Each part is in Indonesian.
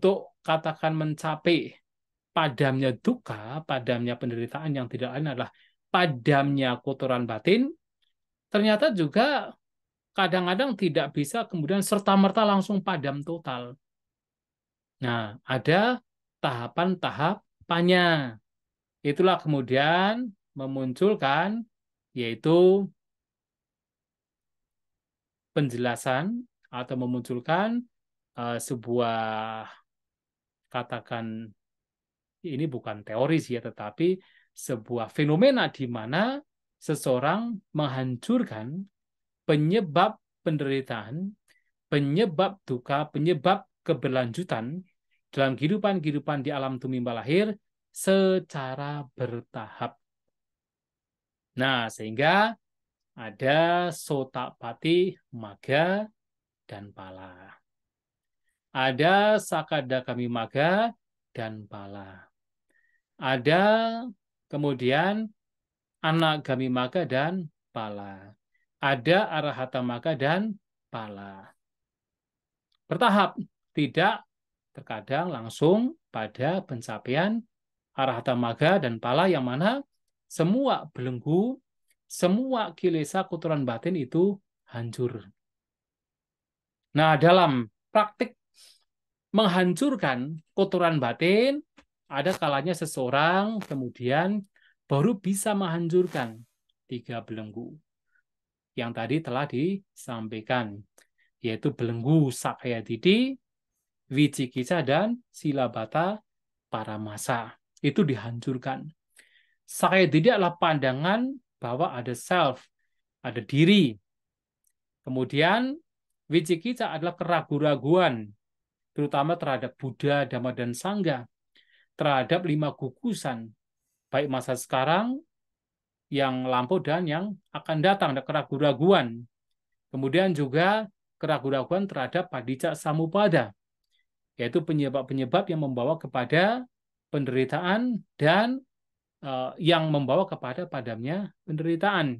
untuk katakan mencapai padamnya duka, padamnya penderitaan yang tidak lain adalah padamnya kotoran batin, ternyata juga kadang-kadang tidak bisa kemudian serta-merta langsung padam total. Nah, ada tahapan-tahapannya. Itulah kemudian memunculkan yaitu penjelasan atau memunculkan sebuah katakan ini bukan teori sih ya, tetapi sebuah fenomena di mana seseorang menghancurkan penyebab penderitaan, penyebab duka, penyebab keberlanjutan dalam kehidupan-kehidupan di alam tumimba lahir secara bertahap. Nah, sehingga ada Sotapati, Magga, dan Pala. Ada Sakadagami Magga dan Pala. Ada kemudian Anagami Magga dan Pala. Ada Arahata Magga dan Pala. Bertahap, tidak terkadang langsung pada pencapaian Arahata Magga dan Pala yang mana semua belenggu, semua kilesa kotoran batin itu hancur. Nah, dalam praktik menghancurkan kotoran batin, ada kalanya seseorang kemudian baru bisa menghancurkan 3 belenggu yang tadi telah disampaikan, yaitu belenggu Sakyaditi, Wicikicca, dan Silabata Paramasa. Itu dihancurkan. Sakyaditi adalah pandangan bahwa ada self, ada diri. Kemudian Wicikicca adalah keraguan-raguan, terutama terhadap Buddha, Dhamma, dan Sangha, terhadap 5 gugusan, baik masa sekarang, yang lampau, dan yang akan datang, ada keraguan-raguan. Kemudian juga keraguan-raguan terhadap Padicca Samuppada, yaitu penyebab-penyebab yang membawa kepada penderitaan dan yang membawa kepada padamnya penderitaan.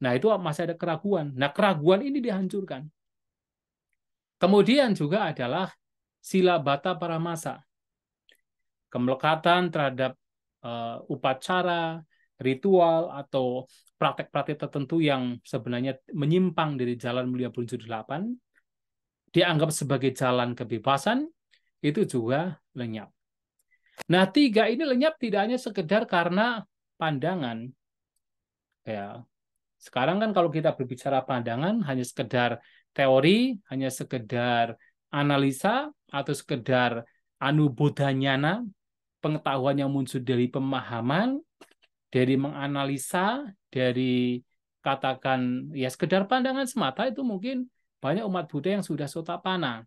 Nah, itu masih ada keraguan. Nah, keraguan ini dihancurkan. Kemudian juga adalah Silabata Paramasa, kemelekatan terhadap upacara, ritual, atau praktek-praktek tertentu yang sebenarnya menyimpang dari jalan mulia Bunsur 8, dianggap sebagai jalan kebebasan, itu juga lenyap. Nah, 3 ini lenyap tidak hanya sekedar karena pandangan. Ya, sekarang kan kalau kita berbicara pandangan hanya sekedar teori, hanya sekedar analisa, atau sekedar anubodhanyana, pengetahuan yang muncul dari pemahaman, dari menganalisa, dari katakan ya sekedar pandangan semata, itu mungkin banyak umat Buddha yang sudah Sotapanna.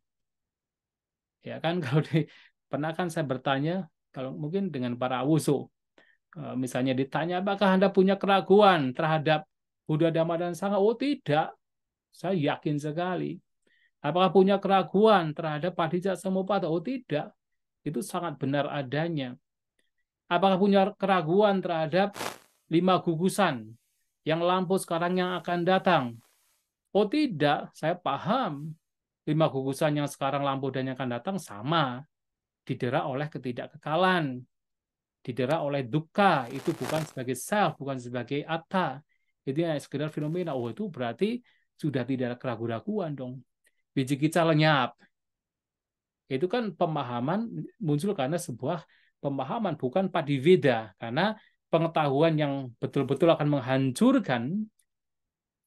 Ya kan, kalau pernah kan saya bertanya, kalau mungkin dengan para awuso, misalnya ditanya, apakah Anda punya keraguan terhadap Buddha, Dhamma, dan Sangha? Oh tidak, saya yakin sekali. Apakah punya keraguan terhadap Padicca Samuppada? Oh tidak, itu sangat benar adanya. Apakah punya keraguan terhadap 5 gugusan yang lampau sekarang yang akan datang? Oh tidak, saya paham. 5 gugusan yang sekarang lampau dan yang akan datang sama. Didera oleh ketidakkekalan. Didera oleh dukkha. Itu bukan sebagai self, bukan sebagai atta. Itu hanya sekedar fenomena. Oh itu berarti sudah tidak ada keraguan-keraguan dong. Wicikicca lenyap. Itu kan pemahaman muncul karena sebuah pemahaman, bukan padiveda. Karena pengetahuan yang betul-betul akan menghancurkan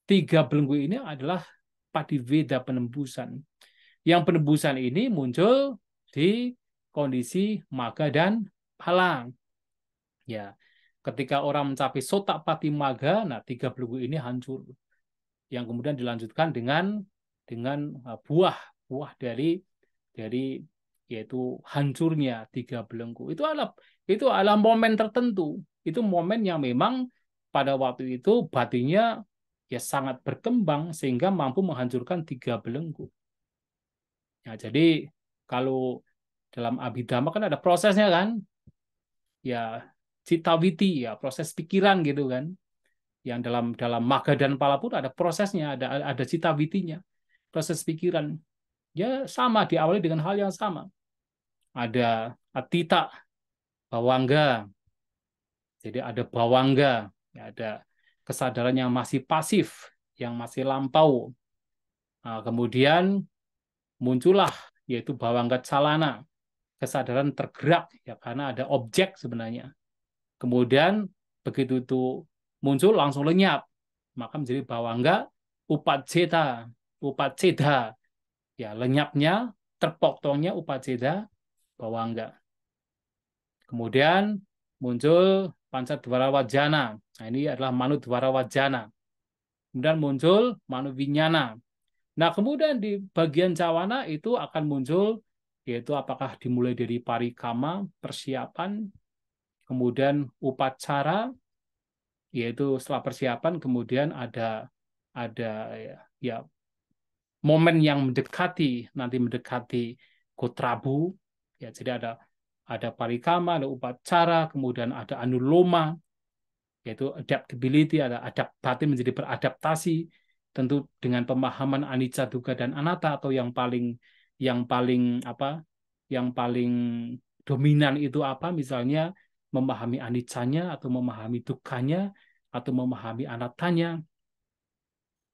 3 belenggu ini adalah padiveda, penembusan. Yang penembusan ini muncul di kondisi Magga dan Pala. Ya, ketika orang mencapai Sotapati Magga, nah 3 belenggu ini hancur. Yang kemudian dilanjutkan dengan buah dari yaitu hancurnya 3 belenggu. Itu adalah momen tertentu. Itu momen yang memang pada waktu itu batinnya ya sangat berkembang sehingga mampu menghancurkan 3 belenggu. Nah, jadi kalau dalam Abhidhamma kan ada prosesnya kan, ya citawiti, ya proses pikiran gitu kan. Yang dalam Magga dan Pala pun ada prosesnya, ada citawitinya, proses pikiran. Ya sama, diawali dengan hal yang sama. ada atita, bawangga. Jadi ada bawangga, ya, ada kesadaran yang masih pasif, yang masih lampau. Nah, kemudian muncullah yaitu bawangga calana, kesadaran tergerak ya karena ada objek sebenarnya. Kemudian begitu itu muncul langsung lenyap, maka menjadi bawangga upaceta, upaceda. Ya, lenyapnya, terpotongnya upaceda bawangga. Kemudian muncul pancadwara wajana. Nah, ini adalah manudwara wajana. Kemudian muncul manuwinyana. Nah, kemudian di bagian cawana itu akan muncul yaitu apakah dimulai dari parikama, persiapan, kemudian upacara, yaitu setelah persiapan kemudian ada ya, ya momen yang mendekati Kotrabu, ya jadi ada parikama, ada upacara, kemudian ada anuloma, yaitu adaptability, ada batin menjadi beradaptasi, tentu dengan pemahaman anicca, dukkha dan anatta, atau yang paling apa, yang paling dominan itu apa, misalnya memahami aniccanya, atau memahami dukkanya, atau memahami anattanya.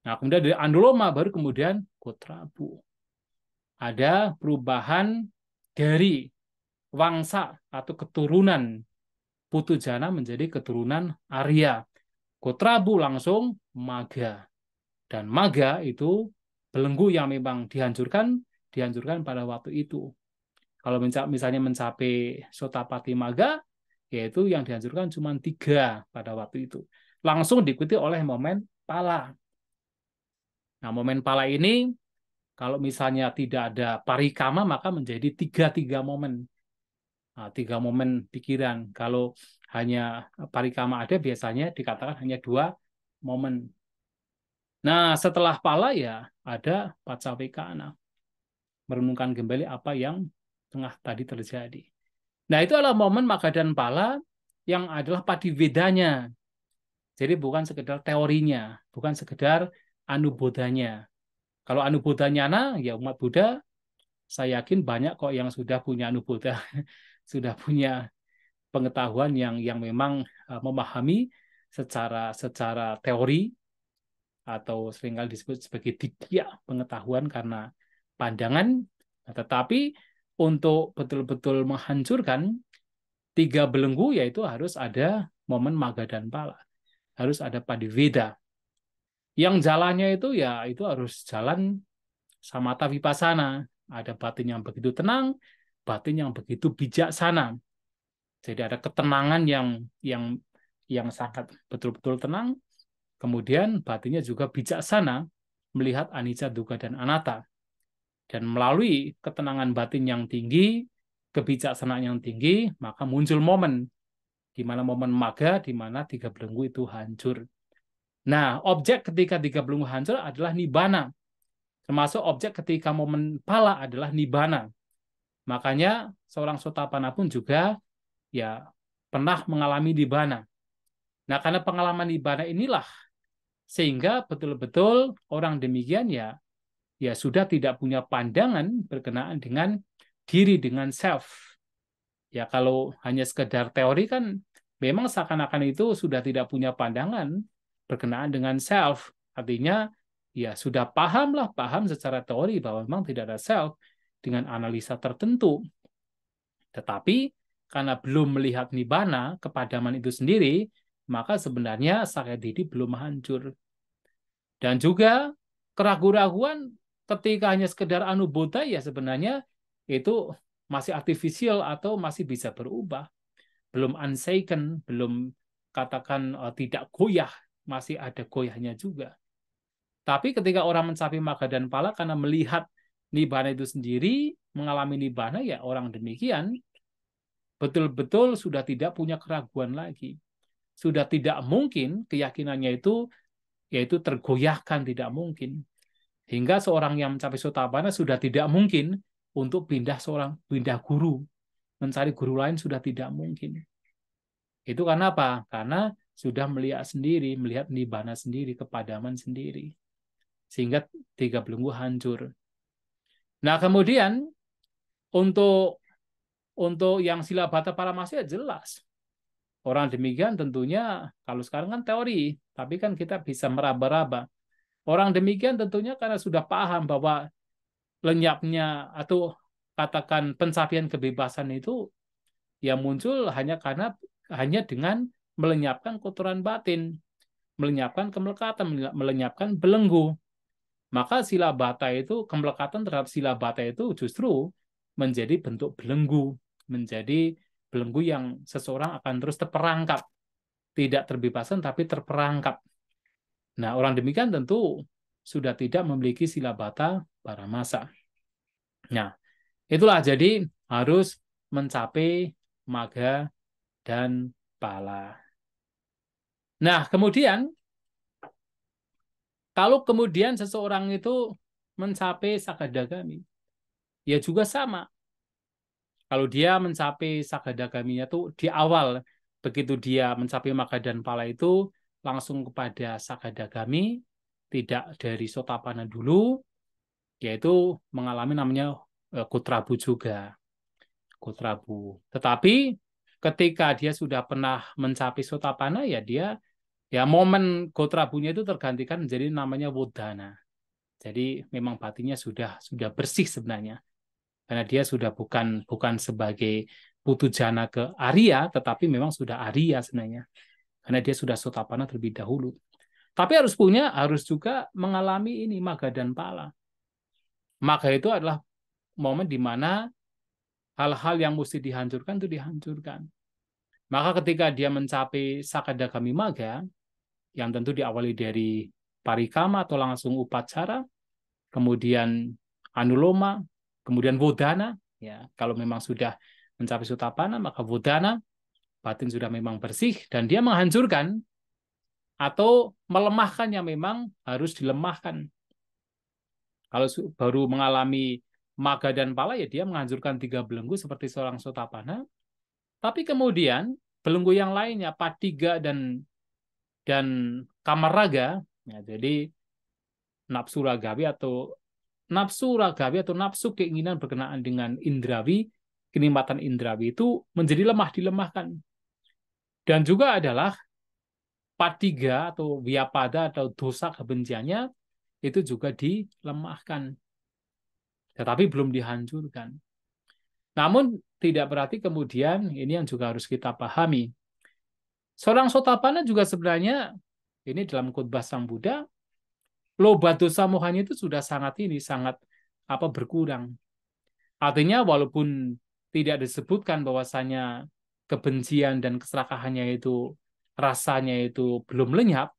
Nah, kemudian dari anuloma baru kemudian Kotrabu. Ada perubahan dari wangsa atau keturunan Putujana menjadi keturunan Arya. Kotrabu langsung maga. Dan maga itu belenggu yang memang dihancurkan pada waktu itu. Kalau misalnya mencapai Sotapati maga, yaitu yang dihancurkan cuma 3 pada waktu itu. Langsung diikuti oleh momen pala. Nah, momen pala ini kalau misalnya tidak ada parikama, maka menjadi 3 momen. Nah, 3 momen pikiran. Kalau hanya parikama ada, biasanya dikatakan hanya 2 momen. Nah, setelah pala ya ada pacawekana. Merenungkan kembali apa yang tengah tadi terjadi. Nah, itu adalah momen maga dan pala yang adalah padivedanya. Jadi bukan sekedar teorinya, bukan sekedar anubodhanya. Kalau anubodhanyana, ya umat Buddha, saya yakin banyak kok yang sudah punya anubodha, sudah punya pengetahuan yang memang memahami secara teori atau seringkali disebut sebagai dikya pengetahuan karena pandangan, tetapi untuk betul-betul menghancurkan 3 belenggu yaitu harus ada momen maga dan pala, harus ada padiveda. Yang jalannya itu ya itu harus jalan samatha vipassana, ada batin yang begitu tenang, batin yang begitu bijaksana. Jadi ada ketenangan yang sangat betul-betul tenang, kemudian batinnya juga bijaksana melihat anicca, dukkha dan anatta. Dan melalui ketenangan batin yang tinggi, kebijaksanaan yang tinggi, maka muncul momen di mana momen maga di mana 3 belenggu itu hancur. Nah, objek ketika 3 belenggu hancur adalah nibbana. Termasuk objek ketika momen pala adalah nibbana. Makanya seorang Sotapanna pun juga ya pernah mengalami nibbana. Nah, karena pengalaman nibbana inilah sehingga betul-betul orang demikian ya sudah tidak punya pandangan berkenaan dengan diri, dengan self. Ya kalau hanya sekedar teori kan memang seakan-akan itu sudah tidak punya pandangan berkenaan dengan self. Artinya ya sudah paham secara teori bahwa memang tidak ada self dengan analisa tertentu. Tetapi karena belum melihat nibbana, kepadaman itu sendiri, maka sebenarnya sakya didi belum hancur. Dan juga keraguan-raguan ketika hanya sekedar anubodha ya sebenarnya itu masih artifisial atau masih bisa berubah. Belum unshaken, belum katakan tidak goyah, masih ada goyahnya juga. Tapi ketika orang mencapai maga dan pala karena melihat nibbana itu sendiri, mengalami nibbana ya orang demikian betul-betul sudah tidak punya keraguan lagi. Sudah tidak mungkin keyakinannya itu yaitu tergoyahkan, tidak mungkin. Hingga seorang yang mencapai sotapanna sudah tidak mungkin untuk pindah guru, mencari guru lain sudah tidak mungkin. Itu karena apa? Karena sudah melihat sendiri, melihat nibbana sendiri, kepadaman sendiri. Sehingga 3 belenggu hancur. Nah, kemudian untuk Untuk yang silabata paramasa jelas. Orang demikian tentunya, kalau sekarang kan teori, tapi kan kita bisa meraba-raba. Orang demikian tentunya karena sudah paham bahwa lenyapnya atau katakan pencapaian kebebasan itu ya muncul hanya dengan melenyapkan kotoran batin, melenyapkan kemelekatan, melenyapkan belenggu. Maka sila bata itu, kemelekatan terhadap sila bata itu justru menjadi bentuk belenggu, menjadi belenggu yang seseorang akan terus terperangkap, tidak terbebasan tapi terperangkap. Nah, orang demikian tentu sudah tidak memiliki sila bata paramasa. Nah, itulah jadi harus mencapai maga dan pala. Nah, kemudian kalau kemudian seseorang itu mencapai sakadagami, ya juga sama. Kalau dia mencapai sakadagaminya tuh di awal, begitu dia mencapai maga dan pala itu langsung kepada sakadagami, tidak dari sotapana dulu, yaitu mengalami namanya kutrabu juga. Kutrabu. Tetapi ketika dia sudah pernah mencapai sotapana, ya dia ya momen kotrabunya itu tergantikan menjadi namanya wudana. Jadi memang batinnya sudah bersih sebenarnya. Karena dia sudah bukan sebagai putu jana ke Arya, tetapi memang sudah Arya sebenarnya. Karena dia sudah sotapana terlebih dahulu. Tapi harus juga mengalami ini maga dan pala. Maga itu adalah momen di mana hal-hal yang mesti dihancurkan itu dihancurkan. Maka ketika dia mencapai sakadagami maga, yang tentu diawali dari parikama atau langsung upacara, kemudian anuloma, kemudian wodana, ya kalau memang sudah mencapai sutapana, maka wodana, batin sudah memang bersih, dan dia menghancurkan atau melemahkan yang memang harus dilemahkan. Kalau baru mengalami maga dan pala, ya dia menghancurkan 3 belenggu seperti seorang sotapana, tapi kemudian belenggu yang lainnya, patiga dan kamaraga, ya, jadi nafsu ragawi atau nafsu keinginan berkenaan dengan indrawi, kenikmatan indrawi itu menjadi lemah dilemahkan. Dan juga adalah patiga atau vyapada atau dosa kebenciannya itu juga dilemahkan. Tetapi belum dihancurkan. Namun tidak berarti kemudian ini yang juga harus kita pahami. Seorang sotapana juga sebenarnya ini dalam khotbah Sang Buddha, loba dosa mohanya itu sudah sangat berkurang. Artinya walaupun tidak disebutkan bahwasanya kebencian dan keserakahannya itu rasanya itu belum lenyap,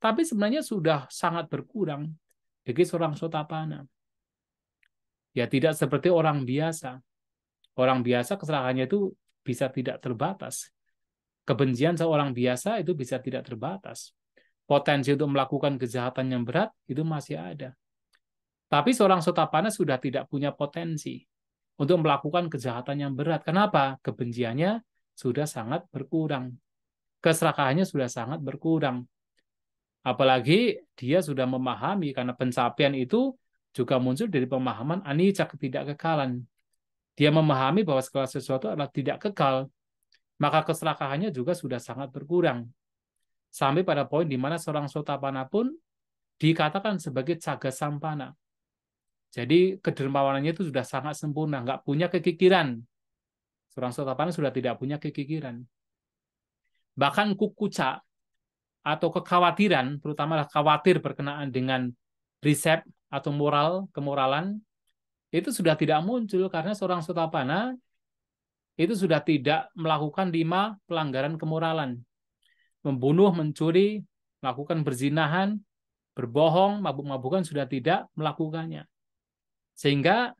tapi sebenarnya sudah sangat berkurang bagi seorang sotapana. Ya tidak seperti orang biasa. Orang biasa keserakahannya itu bisa tidak terbatas. Kebencian seorang biasa itu bisa tidak terbatas. Potensi untuk melakukan kejahatan yang berat itu masih ada. Tapi seorang sotapana sudah tidak punya potensi untuk melakukan kejahatan yang berat. Kenapa? Kebenciannya sudah sangat berkurang. Keserakahannya sudah sangat berkurang. Apalagi dia sudah memahami, karena pencapaian itu juga muncul dari pemahaman anicca, ketidakkekalan. Dia memahami bahwa segala sesuatu adalah tidak kekal, maka keserakahannya juga sudah sangat berkurang. Sampai pada poin di mana seorang sotapana pun dikatakan sebagai caga sampana. Jadi kedermawanannya itu sudah sangat sempurna, nggak punya kekikiran. Seorang sotapana sudah tidak punya kekikiran. Bahkan kukuca atau kekhawatiran, terutama khawatir berkenaan dengan riset atau kemoralan, itu sudah tidak muncul karena seorang sotapana itu sudah tidak melakukan 5 pelanggaran kemoralan. Membunuh, mencuri, melakukan berzinahan, berbohong, mabuk-mabukan sudah tidak melakukannya. Sehingga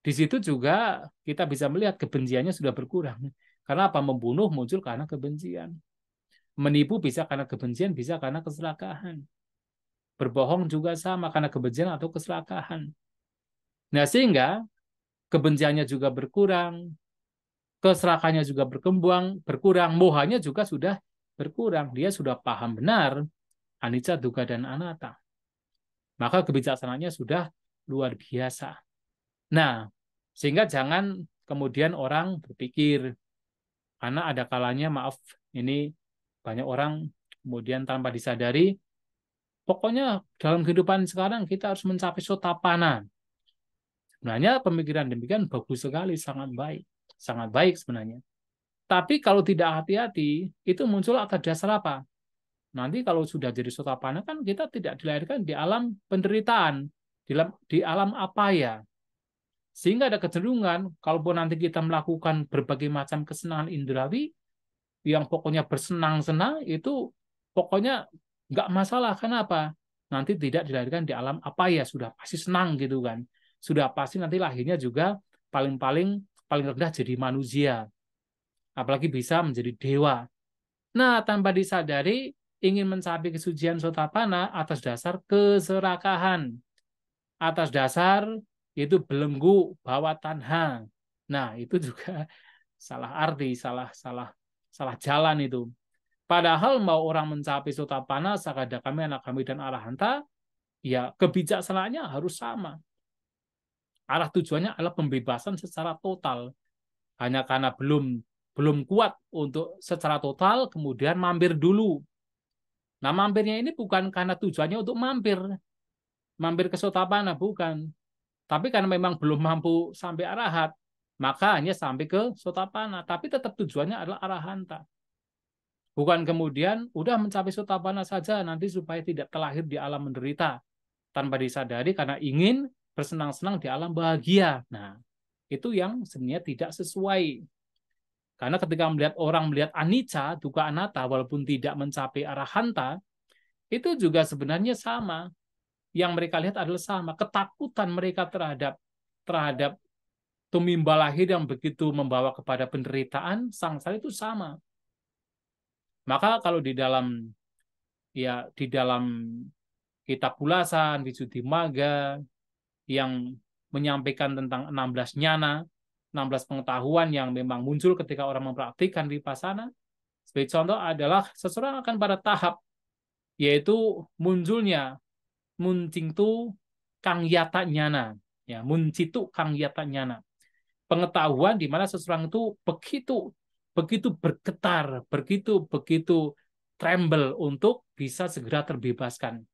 di situ juga kita bisa melihat kebenciannya sudah berkurang. Karena apa? Membunuh muncul karena kebencian. Menipu bisa karena kebencian, bisa karena keserakahan. Berbohong juga sama karena kebencian atau keserakahan. Nah, sehingga kebenciannya juga berkurang, keserakahannya juga berkurang, mohanya juga sudah berkurang. Dia sudah paham benar anicca, dukkha, dan anatta. Maka kebijaksanaannya sudah luar biasa. Nah, sehingga jangan kemudian orang berpikir, karena ada kalanya, maaf, ini banyak orang kemudian tanpa disadari, pokoknya dalam kehidupan sekarang kita harus mencapai sotapanna. Sebenarnya pemikiran demikian bagus sekali, sangat baik sebenarnya. Tapi kalau tidak hati-hati, itu muncul atas dasar apa? Nanti kalau sudah jadi sotapanna kan kita tidak dilahirkan di alam penderitaan, di alam apa ya? Sehingga ada kecenderungan, kalaupun nanti kita melakukan berbagai macam kesenangan indrawi, yang pokoknya bersenang-senang, itu pokoknya nggak masalah. Kenapa? Nanti tidak dilahirkan di alam apa ya, sudah pasti senang gitu kan. Sudah pasti nanti lahirnya juga paling-paling paling rendah jadi manusia. Apalagi bisa menjadi dewa. Nah, tanpa disadari, ingin mencapai kesucian sotapanna atas dasar keserakahan. Atas dasar itu belenggu bawa tanha. Nah, itu juga salah arti, salah jalan itu. Padahal mau orang mencapai sotapanna, sakadagami, anagami, dan arahanta, ya kebijaksanaannya harus sama. Arah tujuannya adalah pembebasan secara total. Hanya karena belum kuat untuk secara total, kemudian mampir dulu. Nah, mampirnya ini bukan karena tujuannya untuk mampir ke sotapanna, bukan. Tapi karena memang belum mampu sampai arahat, maka hanya sampai ke sotapanna. Tapi tetap tujuannya adalah arahanta. Bukan kemudian udah mencapai sotapanna saja nanti supaya tidak terlahir di alam menderita tanpa disadari karena ingin bersenang-senang di alam bahagia. Nah, itu yang sebenarnya tidak sesuai. Karena ketika orang melihat anicca, dukkha, anatta, walaupun tidak mencapai arahanta, itu juga sebenarnya sama. Yang mereka lihat adalah sama. Ketakutan mereka terhadap tumimba lahir yang begitu membawa kepada penderitaan, sangsara itu sama. Maka kalau di dalam kitab ulasan, Visuddhimagga yang menyampaikan tentang 16 jnana, 16 pengetahuan yang memang muncul ketika orang mempraktikkan vipassana, sebagai contoh adalah seseorang akan pada tahap yaitu munculnya muncingtu kangyata jnana, ya, muncitu kangyata jnana. Pengetahuan di mana seseorang itu begitu bergetar, begitu tremble untuk bisa segera terbebaskan.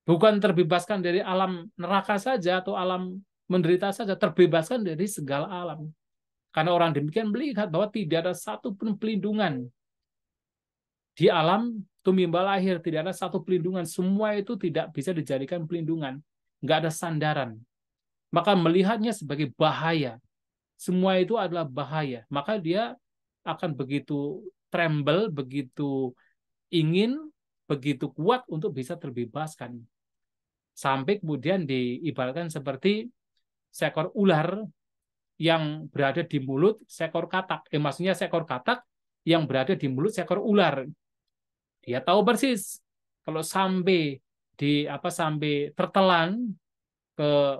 Bukan terbebaskan dari alam neraka saja atau alam menderita saja, terbebaskan dari segala alam. Karena orang demikian melihat bahwa tidak ada satu pun pelindungan di alam tumimba lahir, tidak ada satu pelindungan, semua itu tidak bisa dijadikan pelindungan, nggak ada sandaran. Maka melihatnya sebagai bahaya, semua itu adalah bahaya, maka dia akan begitu tremble, begitu ingin, begitu kuat untuk bisa terbebaskan. Sampai kemudian diibaratkan seperti seekor ular yang berada di mulut seekor katak. Maksudnya seekor katak yang berada di mulut seekor ular. Dia tahu persis kalau sampai sampai tertelan ke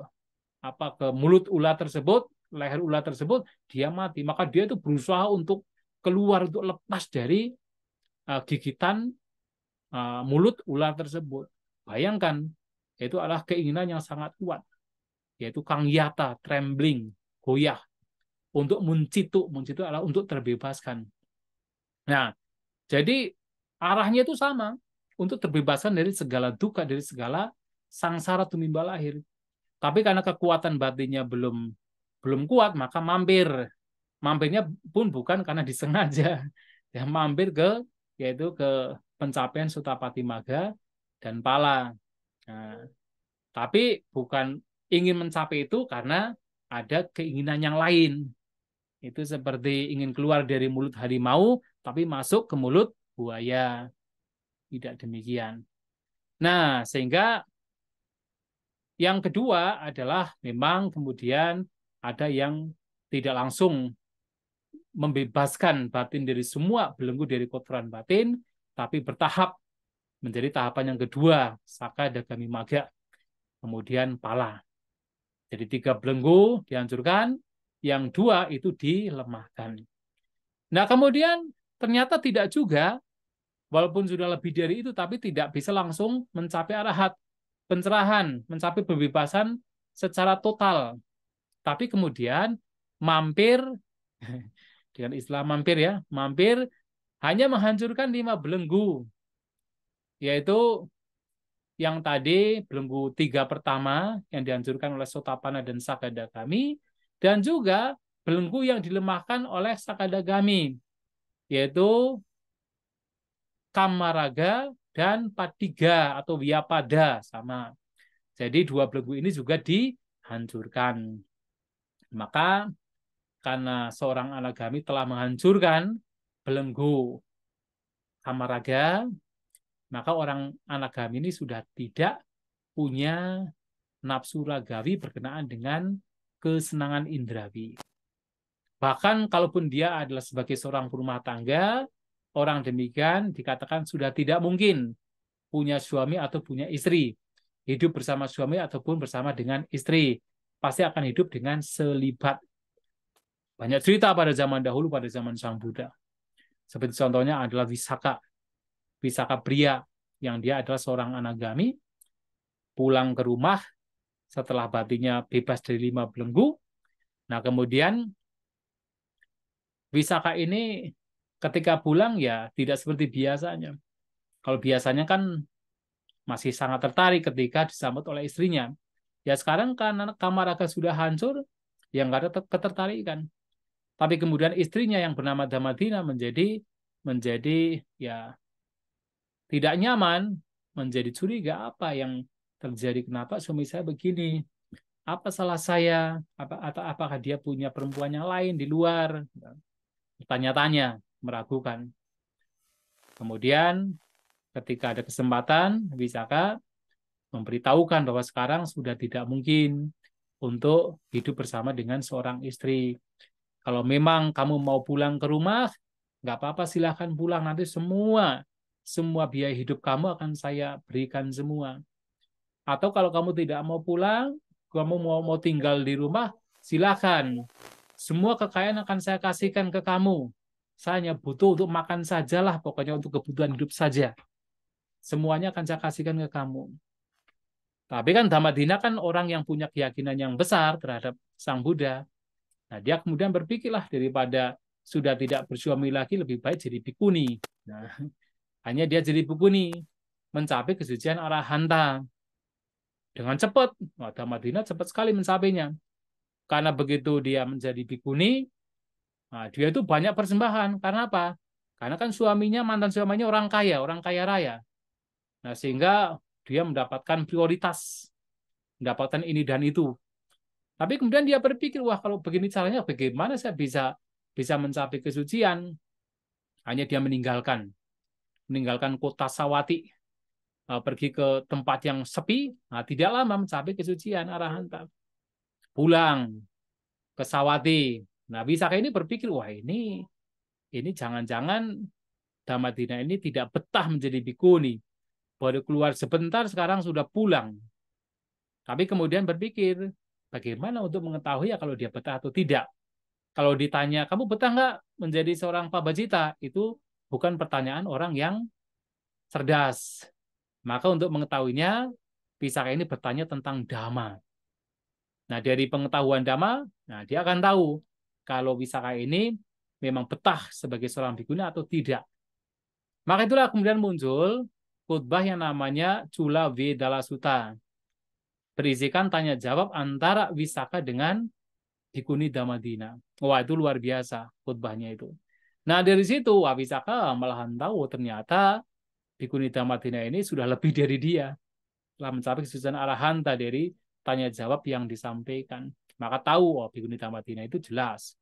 ke mulut ular tersebut, leher ular tersebut, dia mati. Maka dia itu berusaha untuk keluar, untuk lepas dari gigitan mulut ular tersebut. Bayangkan, itu adalah keinginan yang sangat kuat, yaitu kangyata, trembling, goyah, untuk muncitu adalah untuk terbebaskan. Nah, jadi arahnya itu sama, untuk terbebaskan dari segala duka, dari segala sangsara tumimba lahir. Tapi karena kekuatan batinnya belum kuat, maka mampirnya pun bukan karena disengaja, ya, mampir yaitu ke pencapaian Sutapatimaga dan Pala. Nah, tapi bukan ingin mencapai itu karena ada keinginan yang lain. Itu seperti ingin keluar dari mulut harimau, tapi masuk ke mulut buaya. Tidak demikian. Nah, sehingga yang kedua adalah memang kemudian ada yang tidak langsung membebaskan batin dari semua belenggu dari kotoran batin, tapi bertahap menjadi tahapan yang kedua, Sakadagami Magga, kemudian Pala. Jadi 3 belenggu dihancurkan, yang 2 itu dilemahkan. Nah, kemudian ternyata tidak juga, walaupun sudah lebih dari itu, tapi tidak bisa langsung mencapai arahat, pencerahan, mencapai pembebasan secara total. Tapi kemudian mampir, dengan istilah mampir ya, mampir hanya menghancurkan 5 belenggu, yaitu yang tadi belenggu 3 pertama yang dihancurkan oleh Sotapana dan Sakadagami, dan juga belenggu yang dilemahkan oleh Sakadagami, yaitu Kamaraga dan Patiga atau Wyapada sama. Jadi 2 belenggu ini juga dihancurkan. Maka karena seorang Anagami telah menghancurkan belenggu Kamaraga, maka orang Anagami ini sudah tidak punya nafsu ragawi berkenaan dengan kesenangan indrawi. Bahkan kalaupun dia adalah sebagai seorang rumah tangga, orang demikian dikatakan sudah tidak mungkin punya suami atau punya istri. Hidup bersama suami ataupun bersama dengan istri. Pasti akan hidup dengan selibat. Banyak cerita pada zaman dahulu, pada zaman Sang Buddha. Seperti contohnya adalah Wisaka. Wisaka pria yang dia adalah seorang Anagami, pulang ke rumah setelah batinnya bebas dari 5 belenggu. Nah, kemudian Wisaka ini ketika pulang ya tidak seperti biasanya. Kalau biasanya kan masih sangat tertarik ketika disambut oleh istrinya. Ya sekarang karena Kamaraga sudah hancur, ya nggak ada ketertarikan. Tapi kemudian istrinya yang bernama Damadina menjadi ya tidak nyaman, menjadi curiga apa yang terjadi, kenapa suami saya begini, apa salah saya, apakah dia punya perempuan yang lain di luar, tanya-tanya, meragukan. Kemudian ketika ada kesempatan, Wisaka memberitahukan bahwa sekarang sudah tidak mungkin untuk hidup bersama dengan seorang istri. Kalau memang kamu mau pulang ke rumah, nggak apa-apa, silahkan pulang. Nanti semua biaya hidup kamu akan saya berikan semua. Atau kalau kamu tidak mau pulang, kamu mau tinggal di rumah, silahkan. Semua kekayaan akan saya kasihkan ke kamu. Saya hanya butuh untuk makan sajalah, pokoknya untuk kebutuhan hidup saja. Semuanya akan saya kasihkan ke kamu. Tapi kan Damadina kan orang yang punya keyakinan yang besar terhadap Sang Buddha. Nah, dia kemudian berpikirlah daripada sudah tidak bersuami lagi, lebih baik jadi bikuni. Nah, hanya dia jadi bikuni, mencapai kesucian arahanta. Dengan cepat, Damadina cepat sekali mencapainya. Karena begitu dia menjadi bikuni, nah, dia itu banyak persembahan. Karena apa? Karena kan mantan suaminya orang kaya raya. Nah, sehingga dia mendapatkan prioritas, mendapatkan ini dan itu. Tapi kemudian dia berpikir, wah kalau begini caranya, bagaimana saya bisa mencapai kesucian? Hanya dia meninggalkan kota Sawati, pergi ke tempat yang sepi, nah, tidak lama mencapai kesucian arahanta. Pulang ke Sawati. Nah, Wisaka ini berpikir, wah ini jangan-jangan Damadina ini tidak betah menjadi bikuni. Baru keluar sebentar, sekarang sudah pulang. Tapi kemudian berpikir, bagaimana untuk mengetahui ya kalau dia betah atau tidak? Kalau ditanya, kamu betah nggak menjadi seorang pabajita? Itu bukan pertanyaan orang yang cerdas. Maka untuk mengetahuinya, Wisaka ini bertanya tentang dhamma. Nah, dari pengetahuan dhamma, nah dia akan tahu kalau Wisaka ini memang betah sebagai seorang bikuni atau tidak. Maka itulah kemudian muncul khutbah yang namanya Cula Vedala Sutta. Berisikan tanya jawab antara Wisaka dengan Bikuni Damadina. Wah, itu luar biasa khutbahnya itu. Nah, dari situ Wisaka malahan tahu ternyata Bikuni Damadina ini sudah lebih dari dia. Telah mencapai kesucian arahanta dari tanya jawab yang disampaikan. Maka tahu, oh, Bikuni Damadina itu jelas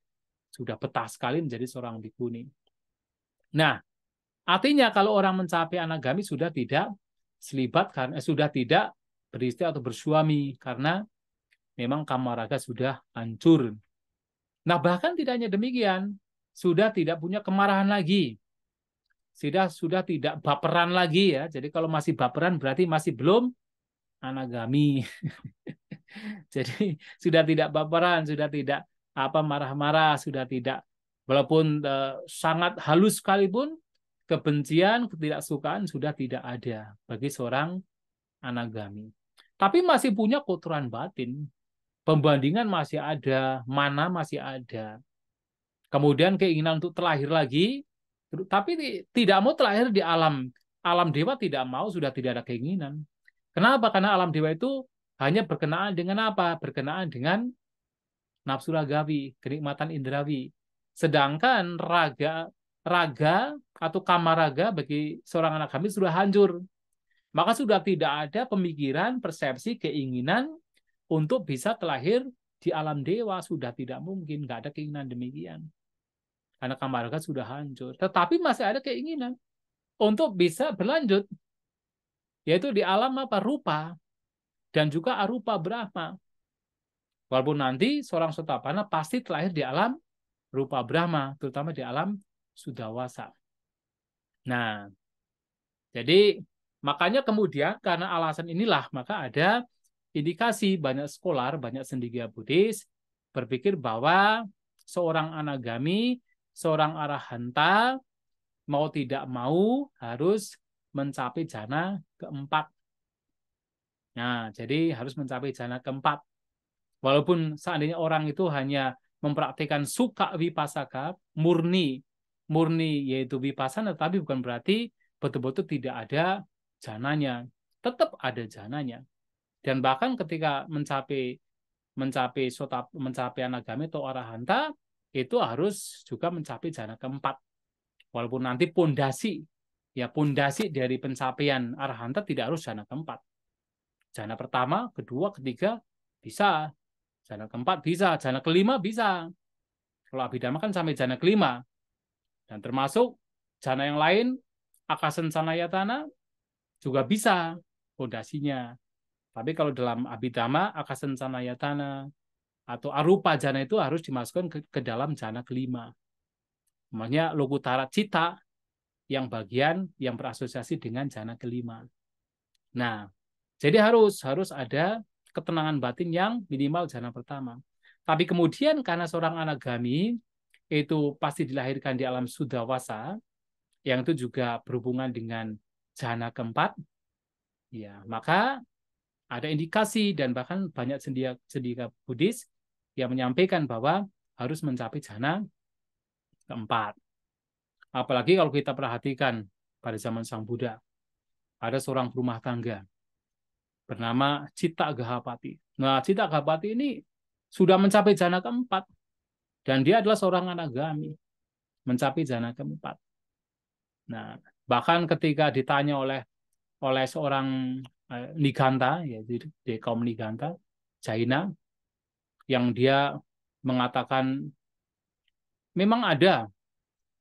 sudah betah sekali menjadi seorang bikuni. Nah, artinya kalau orang mencapai anagami sudah tidak selibat, karena sudah tidak beristri atau bersuami, karena memang kamaraga sudah hancur. Nah, bahkan tidak hanya demikian, sudah tidak punya kemarahan lagi. Sudah tidak baperan lagi ya. Jadi kalau masih baperan berarti masih belum anagami. Jadi sudah tidak baperan, sudah tidak marah-marah, sudah tidak, walaupun sangat halus sekalipun, kebencian, ketidaksukaan sudah tidak ada bagi seorang anagami. Tapi masih punya kotoran batin. pembandingan masih ada, mana masih ada. Kemudian keinginan untuk terlahir lagi, tapi tidak mau terlahir di alam. Alam dewa tidak mau, sudah tidak ada keinginan. Kenapa? Karena alam dewa itu hanya berkenaan dengan apa? Berkenaan dengan nafsu ragawi, kenikmatan indrawi. Sedangkan raga atau kamaraga bagi seorang anak kami sudah hancur. Maka sudah tidak ada pemikiran, persepsi, keinginan untuk bisa terlahir di alam dewa. Sudah tidak mungkin, nggak ada keinginan demikian. Karena kamaraga sudah hancur. Tetapi masih ada keinginan untuk bisa berlanjut, yaitu di alam apa? Rupa dan juga arupa Brahma. Walaupun nanti seorang Sotapana pasti terlahir di alam rupa Brahma, terutama di alam Sudawasa. Nah, jadi makanya kemudian karena alasan inilah maka ada indikasi banyak skolar, banyak cendekia Buddhis berpikir bahwa seorang anagami, seorang arahanta mau tidak mau harus mencapai jana keempat. Nah, jadi harus mencapai jana keempat. Walaupun seandainya orang itu hanya mempraktikkan suka wipasaka, murni yaitu vipassana, tapi bukan berarti betul-betul tidak ada jananya. Tetap ada jananya. Dan bahkan ketika mencapai anagami atau arahanta, itu harus juga mencapai jana keempat. Walaupun nanti pondasi dari pencapaian arahanta tidak harus jana keempat. Jana pertama, kedua, ketiga bisa. Jana keempat bisa, jana kelima bisa. Kalau Abhidhamma kan sampai jana kelima. Dan termasuk jana yang lain, Akasansanayatana juga bisa pondasinya. Tapi kalau dalam Abhidhamma, Akasansanayatana atau arupa jana itu harus dimasukkan ke dalam jana kelima. Namanya Lokutara Cita yang bagian yang berasosiasi dengan jana kelima. Nah, jadi harus ada ketenangan batin yang minimal jana pertama. Tapi kemudian karena seorang anagami itu pasti dilahirkan di alam Sudawasa, yang itu juga berhubungan dengan jana keempat, ya maka ada indikasi dan bahkan banyak cendekia Buddhis yang menyampaikan bahwa harus mencapai jana keempat. Apalagi kalau kita perhatikan pada zaman Sang Buddha, ada seorang rumah tangga bernama Citta Gahapati. Nah, Citta Gahapati ini sudah mencapai jana keempat. Dan dia adalah seorang anagami, mencapai jana keempat. Nah, bahkan ketika ditanya oleh seorang Niganta, yaitu di kaum Niganta, Jaina, yang dia mengatakan memang ada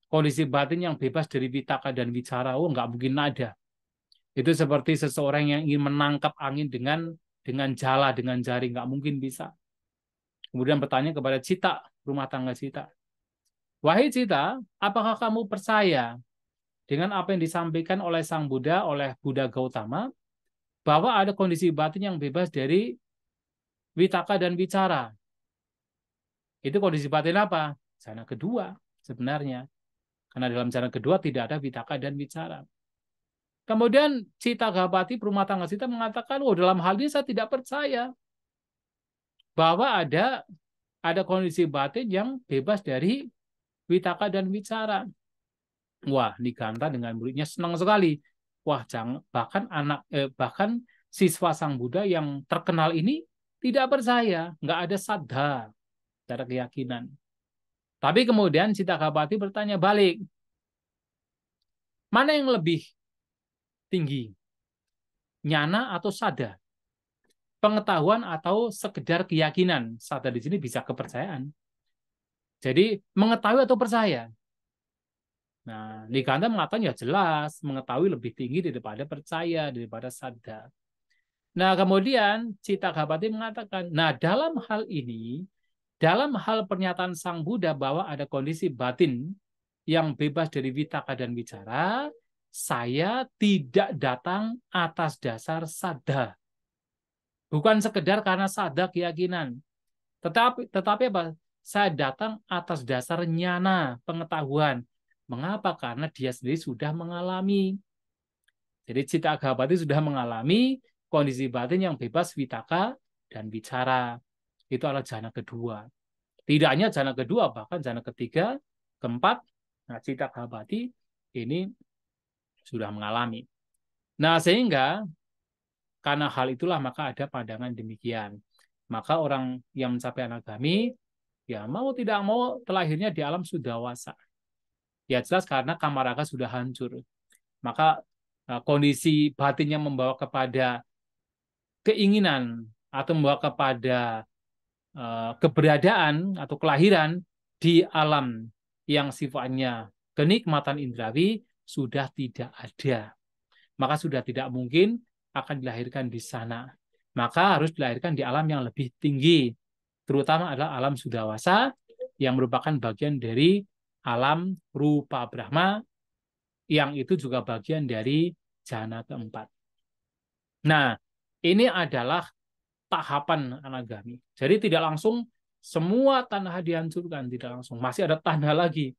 kondisi batin yang bebas dari vitaka dan wicara. Oh, nggak mungkin ada. Itu seperti seseorang yang ingin menangkap angin dengan jala, dengan jari, nggak mungkin bisa. Kemudian bertanya kepada Cita, rumah tangga Cita. Wahai Cita, apakah kamu percaya dengan apa yang disampaikan oleh Sang Buddha, oleh Buddha Gautama, bahwa ada kondisi batin yang bebas dari vitaka dan wicara? Itu kondisi batin apa? Jana kedua sebenarnya. Karena dalam jana kedua tidak ada vitaka dan wicara. Kemudian Citta Gahapati, rumah tangga Cita mengatakan, oh dalam hal ini saya tidak percaya bahwa ada kondisi batin yang bebas dari vitaka dan wicara. Wah, Niganta dengan muridnya senang sekali. Wah, bahkan siswa Sang Buddha yang terkenal ini tidak percaya, nggak ada saddha, tidak ada keyakinan. Tapi kemudian Citta Gahapati bertanya balik, mana yang lebih tinggi, nyana atau sada? Pengetahuan atau sekedar keyakinan? Sada di sini bisa kepercayaan. Jadi mengetahui atau percaya? Nah, Niganta mengatakan ya jelas, mengetahui lebih tinggi daripada percaya, daripada sada. Nah, kemudian Citta Gahapati mengatakan, nah dalam hal ini, dalam hal pernyataan Sang Buddha bahwa ada kondisi batin yang bebas dari vitaka dan wicara, saya tidak datang atas dasar sadha. Bukan sekedar karena sadha keyakinan. Tetapi apa? Saya datang atas dasar nyana, pengetahuan. Mengapa? Karena dia sendiri sudah mengalami. Jadi Citta Gahapati sudah mengalami kondisi batin yang bebas vitaka dan bicara. itu adalah jana kedua. Tidak hanya jana kedua, bahkan jana ketiga, keempat, nah cita kabati ini sudah mengalami. Nah, sehingga karena hal itulah maka ada pandangan demikian. Maka orang yang mencapai anagami, ya mau tidak mau terlahirnya di alam sudawasa. Ya jelas karena kamaraga sudah hancur. Maka kondisi batinnya membawa kepada keinginan atau membawa kepada keberadaan atau kelahiran di alam yang sifatnya kenikmatan indrawi sudah tidak ada. Maka sudah tidak mungkin akan dilahirkan di sana. Maka harus dilahirkan di alam yang lebih tinggi, terutama adalah alam sudawasa yang merupakan bagian dari alam rupa Brahma, yang itu juga bagian dari jana keempat. Nah, ini adalah tahapan anagami. Jadi tidak langsung semua tanah dihancurkan, tidak langsung. Masih ada tanah lagi.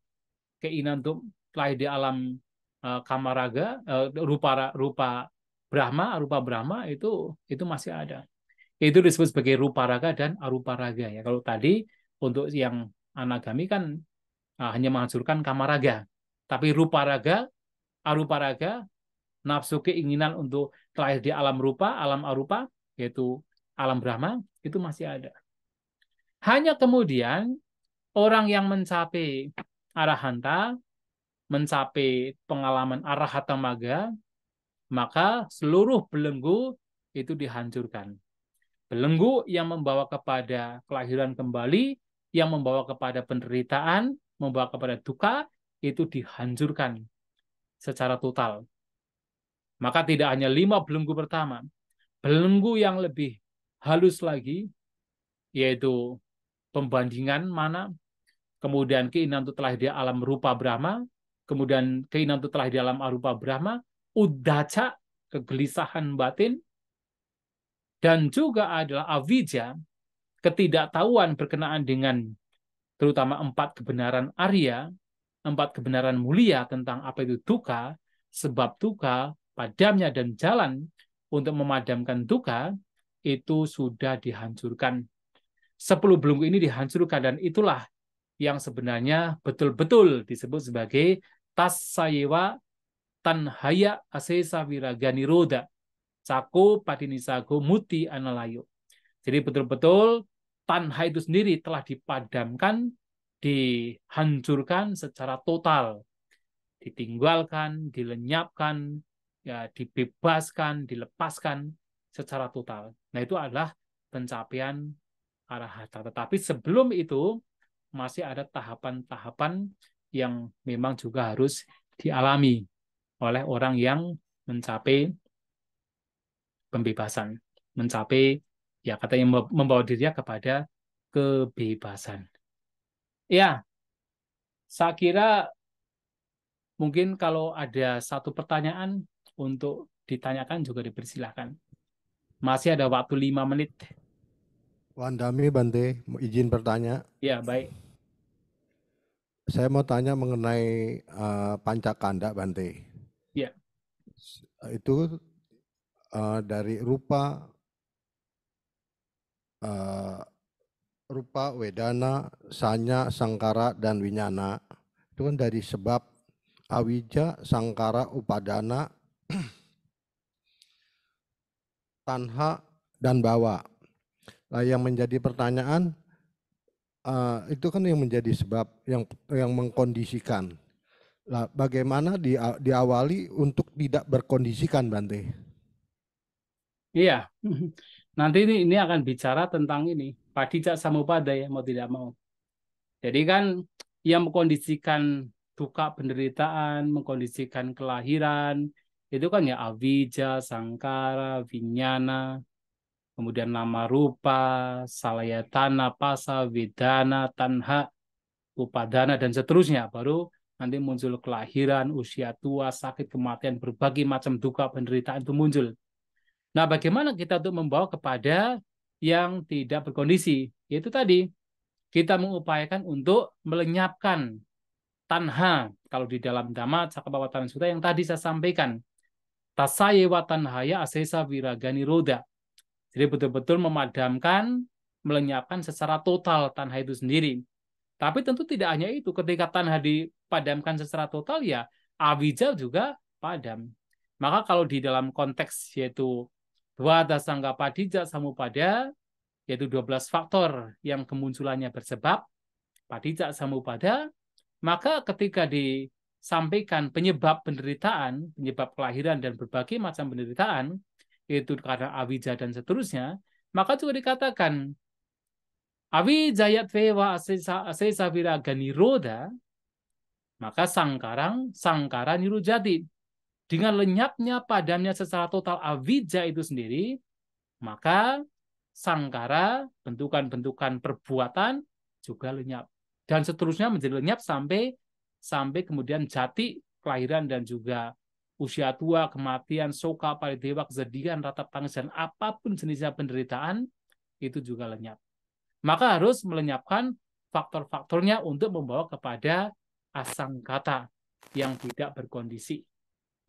Keinginan untuk lahir di alam kamaraga, rupa Brahma itu masih ada. Itu disebut sebagai rupa raga dan arupa raga ya. Kalau tadi untuk yang anagami kan hanya menghancurkan kamaraga. Tapi rupa raga, arupa raga, nafsu keinginan untuk lahir di alam rupa, alam arupa, yaitu alam Brahma, itu masih ada. Hanya kemudian orang yang mencapai arahanta, mencapai pengalaman arahata maga, maka seluruh belenggu itu dihancurkan. Belenggu yang membawa kepada kelahiran kembali, yang membawa kepada penderitaan, membawa kepada duka, itu dihancurkan secara total. Maka tidak hanya 5 belenggu pertama, belenggu yang lebih halus lagi, yaitu pembandingan mana, kemudian keinginan untuk telah di alam rupa Brahma, kemudian keinginan untuk telah di alam arupa Brahma, udaca, kegelisahan batin, dan juga adalah avijja, ketidaktahuan berkenaan dengan terutama 4 kebenaran Arya, 4 kebenaran mulia tentang apa itu duka, sebab duka, padamnya dan jalan untuk memadamkan duka, itu sudah dihancurkan. 10 belenggu ini dihancurkan, dan itulah yang sebenarnya betul-betul disebut sebagai tasayewa tanhaya asesa viraga niroda cako padinisago muti analayo. Jadi betul-betul tanha itu sendiri telah dipadamkan, dihancurkan secara total, ditinggalkan, dilenyapkan, ya dibebaskan, dilepaskan secara total. Nah, itu adalah pencapaian arahata. Tetapi sebelum itu masih ada tahapan-tahapan yang memang juga harus dialami oleh orang yang mencapai pembebasan, mencapai ya katanya membawa dirinya kepada kebebasan. Ya, saya kira mungkin kalau ada satu pertanyaan untuk ditanyakan juga dipersilahkan. Masih ada waktu 5 menit. Wandami Bante, izin bertanya. Ya, baik. Saya mau tanya mengenai Pancakanda Bante. Ya. Itu dari rupa, wedana, sanya, sangkara, dan winyana. Itu kan dari sebab awija, sangkara, upadana, tanha, dan bawa. Nah, yang menjadi pertanyaan, itu kan yang menjadi sebab yang mengkondisikan. Nah, bagaimana diawali untuk tidak berkondisikan, Bante? Iya. Nanti ini akan bicara tentang ini, padicca samuppada ya, mau tidak mau. Jadi kan yang mengkondisikan duka penderitaan, mengkondisikan kelahiran, itu kan ya avijja, sangkara, vinyana, kemudian nama rupa, salayatana, pasa, vedana, tanha, upadana, dan seterusnya. Baru nanti muncul kelahiran, usia tua, sakit, kematian, berbagai macam duka penderitaan itu muncul. Nah, bagaimana kita untuk membawa kepada yang tidak berkondisi? Yaitu tadi, kita mengupayakan untuk melenyapkan tanha. Kalau di dalam Dhamma Cakkappavattana Sutta yang tadi saya sampaikan. Tasayewa tanhaya asesa viragani roda. Jadi betul-betul memadamkan melenyapkan secara total tanha itu sendiri. Tapi tentu tidak hanya itu, ketika tanha dipadamkan secara total ya awija juga padam. Maka kalau di dalam konteks yaitu dwada sangga padija samupada, yaitu 12 faktor yang kemunculannya bersebab padija samupada, maka ketika disampaikan penyebab penderitaan, penyebab kelahiran dan berbagai macam penderitaan, yaitu karena awija dan seterusnya, maka juga dikatakan awijayatve wa asesa viraga niroda, maka sangkara nirujati. Dengan lenyapnya padamnya secara total awija itu sendiri, maka sangkara, bentukan-bentukan perbuatan juga lenyap. Dan seterusnya menjadi lenyap sampai kemudian jati, kelahiran dan juga usia tua, kematian, soka, paridewa, kesedihan, ratap tangis, dan apapun jenisnya penderitaan, itu juga lenyap. Maka harus melenyapkan faktor-faktornya untuk membawa kepada asangkata yang tidak berkondisi.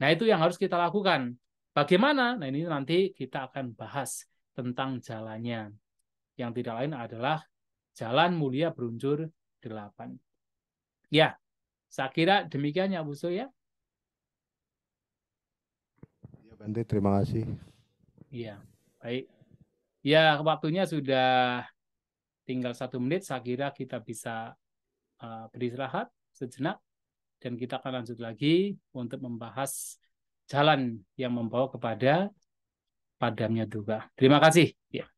Nah, itu yang harus kita lakukan. Bagaimana? Nah, ini nanti kita akan bahas tentang jalannya. Yang tidak lain adalah jalan mulia berunsur 8. Ya, saya kira demikian ya, Bu So ya. Ya, Bante, terima kasih. Iya, baik. Ya, waktunya sudah tinggal 1 menit. Saya kira kita bisa beristirahat sejenak. Dan kita akan lanjut lagi untuk membahas jalan yang membawa kepada padamnya duga. Terima kasih. Ya.